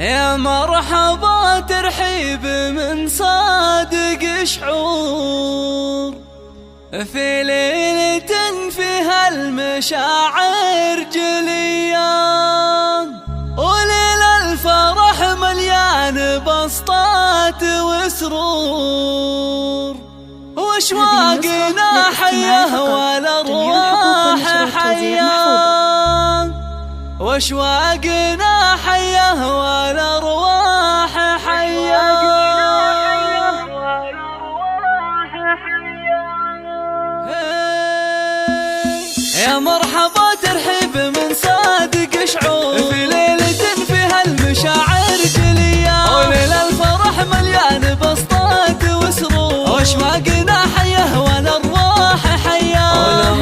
يا مرحبا ترحيب من صادق شعور في ليلة فيها المشاعر جليان، وليل الفرح مليان بسطات وسرور، واشواقنا حيه والارواح حيان، واشواقنا حيه والارواح حيان. يا مرحبا ترحيب من صادق شعور في ليلة فيها المشاعر جليان، وليل الفرح مليان بسطات وسرور، واشواقنا حيه والارواح حيان.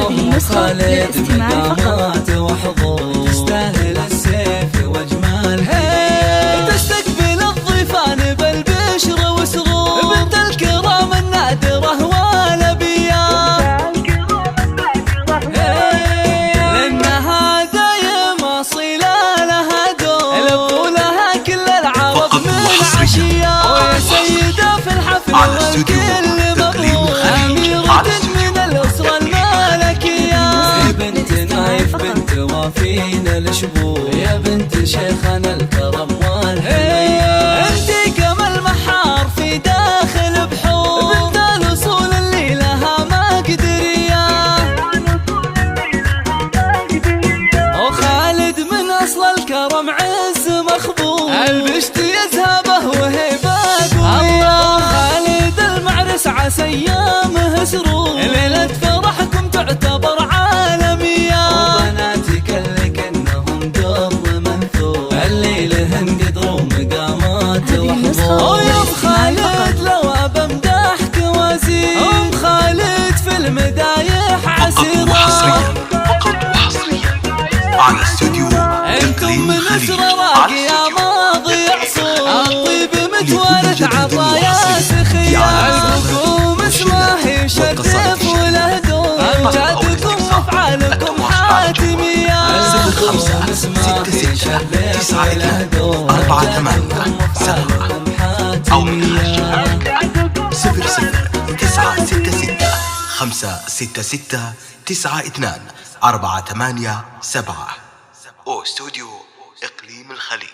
ام خالد مقامات وحضور تستاهل السيف واجمال هدية، تستقبل الضيفان بالبشر وسرور، بنت الكرام النادرة والابيان، لانها دايم اصيله لها دور لبوا لها كل العرب من عشيه، ويا سيده في الحفل والكل مبروك، اميره من الاسره الملكيه، بنت نايف بنت وافين الشبور، يا بنت شيخنا الكرم والحنيه، انتي كمل محار في داخل بحور، بنت الاصول اللي لها مقدريه، وخالد من اصل الكرم عز مخبور، البشت يذهبه وهبه قويه، خالد المعرس عسى ايامه سرور، ليله فرحكم تعتبر عالميه، وبناتك اللي كانهم در منثور، الليله قدروا مقامات وحضور، ويا ام خالد لو بمدحك وزير، ام خالد في المدايح عسيره، فقط وحصريا على استوديو انتم من اسره راقيه ماضي عصور، الطيب متوارث عطايا سخيه، قلبكم اسمه يشرف وله دور، امجادكم وافعالكم حاتميه، 05 66 92 48 7 أو من خلال 00 966 566 92 48 7 أو استوديو إقليم الخليج.